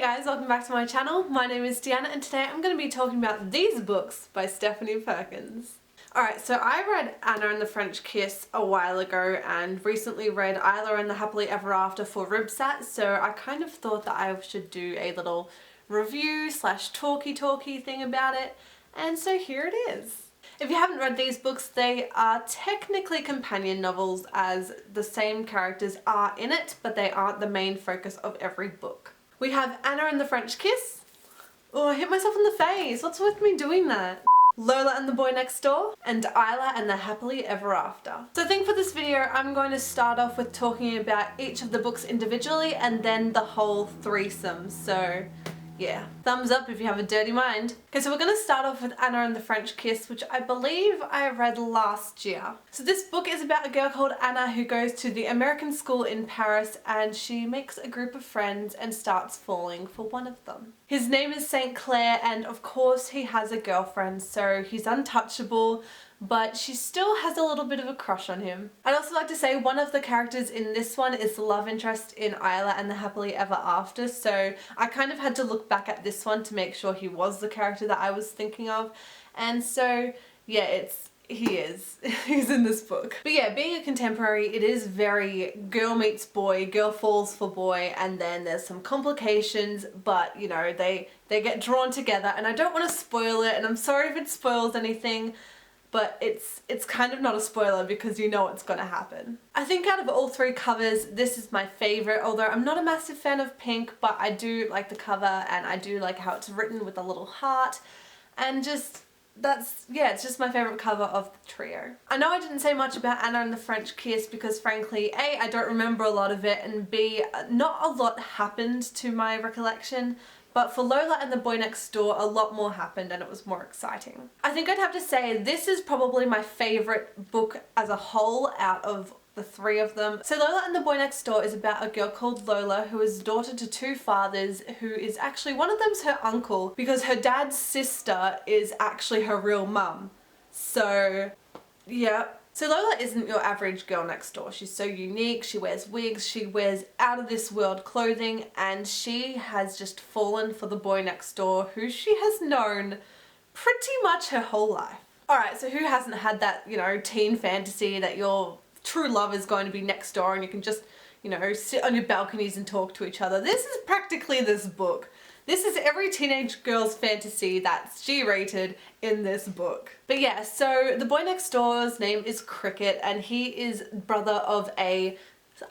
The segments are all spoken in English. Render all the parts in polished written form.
guys, welcome back to my channel. My name is Deanna and today I'm going to be talking about these books by Stephanie Perkins. Alright, so I read Anna and the French Kiss a while ago and recently read Isla and the Happily Ever After for RibSat, so I kind of thought that I should do a little review slash talky thing about it, and so here it is. If you haven't read these books, they are technically companion novels as the same characters are in it, but they aren't the main focus of every book. We have Anna and the French Kiss. Oh, I hit myself in the face. What's with me doing that? Lola and the Boy Next Door, and Isla and the Happily Ever After. So I think for this video I'm going to start off with talking about each of the books individually and then the whole threesome. So yeah, thumbs up if you have a dirty mind. Okay, so we're going to start off with Anna and the French Kiss, which I believe I read last year. So this book is about a girl called Anna who goes to the American school in Paris and she makes a group of friends and starts falling for one of them. His name is St. Clair and of course he has a girlfriend, so he's untouchable, but she still has a little bit of a crush on him. I'd also like to say one of the characters in this one is the love interest in Isla and the Happily Ever After, so I kind of had to look back at this one to make sure he was the character that I was thinking of, and so yeah, he is. He's in this book. But yeah, being a contemporary, it is very girl meets boy, girl falls for boy, and then there's some complications, but you know, they get drawn together, and I don't want to spoil it, and I'm sorry if it spoils anything, but it's kind of not a spoiler because you know what's gonna happen. I think out of all three covers, this is my favourite, although I'm not a massive fan of pink, but I do like the cover and I do like how it's written with a little heart, and just it's just my favourite cover of the trio. I know I didn't say much about Anna and the French Kiss because frankly, A, I don't remember a lot of it, and B, not a lot happened to my recollection. But for Lola and the Boy Next Door, a lot more happened and it was more exciting. I think I'd have to say this is probably my favourite book as a whole out of the three of them. So Lola and the Boy Next Door is about a girl called Lola who is daughter to two fathers, who is actually, one of them's her uncle because her dad's sister is actually her real mum. So yeah. So Lola isn't your average girl next door. She's so unique, she wears wigs, she wears out of this world clothing, and she has just fallen for the boy next door who she has known pretty much her whole life. Alright, so who hasn't had that, you know, teen fantasy that your true love is going to be next door and you can just, you know, sit on your balconies and talk to each other? This is practically this book. This is every teenage girl's fantasy that's G-rated in this book. But yeah, so the boy next door's name is Cricket and he is brother of a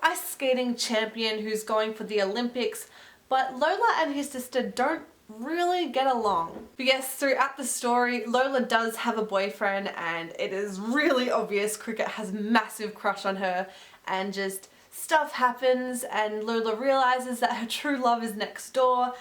ice skating champion who's going for the Olympics, but Lola and his sister don't really get along. But yes, throughout the story, Lola does have a boyfriend and it is really obvious Cricket has a massive crush on her, and just stuff happens and Lola realizes that her true love is next door,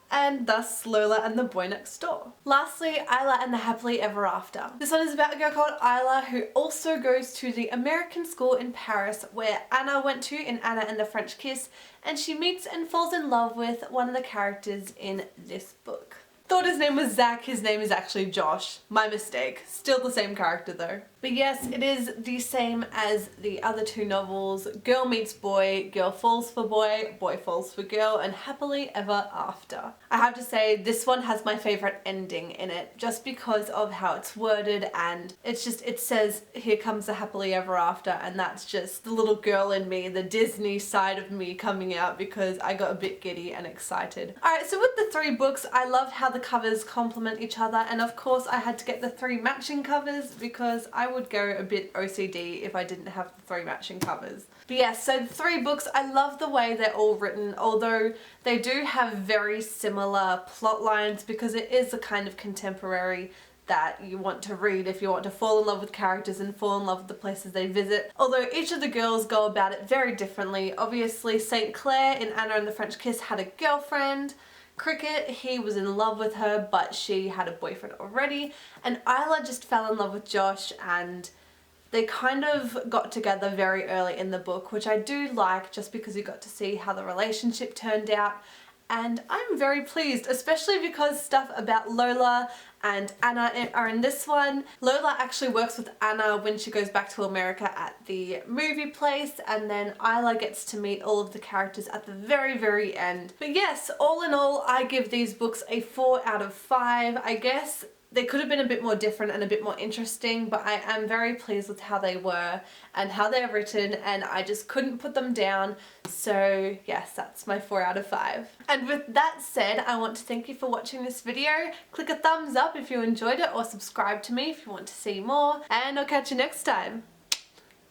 and thus Lola and the Boy Next Door. Lastly, Isla and the Happily Ever After. This one is about a girl called Isla who also goes to the American school in Paris where Anna went to in Anna and the French Kiss, and she meets and falls in love with one of the characters in this book. Thought his name was Zach, his name is actually Josh. My mistake. Still the same character though. But yes, it is the same as the other two novels. Girl meets boy, girl falls for boy, boy falls for girl, and happily ever after. I have to say this one has my favourite ending in it just because of how it's worded, and it's just, it says here comes the happily ever after, and that's just the little girl in me, the Disney side of me coming out because I got a bit giddy and excited. Alright, so with the three books, I love how the covers complement each other, and of course I had to get the three matching covers because I would go a bit OCD if I didn't have the three matching covers. But yeah, so the three books, I love the way they're all written, although they do have very similar plot lines because it is a kind of contemporary that you want to read if you want to fall in love with characters and fall in love with the places they visit. Although each of the girls go about it very differently. Obviously St. Clair in Anna and the French Kiss had a girlfriend. Cricket, he was in love with her but she had a boyfriend already, and Isla just fell in love with Josh and they kind of got together very early in the book, which I do like just because you got to see how the relationship turned out, and I'm very pleased, especially because stuff about Lola and Anna are in this one. Lola actually works with Anna when she goes back to America at the movie place, and then Isla gets to meet all of the characters at the very end. But yes, all in all, I give these books a 4 out of 5. I guess they could have been a bit more different and a bit more interesting, but I am very pleased with how they were and how they're written, and I just couldn't put them down. So yes, that's my 4 out of 5. And with that said, I want to thank you for watching this video. Click a thumbs up if you enjoyed it, or subscribe to me if you want to see more, and I'll catch you next time.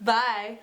Bye!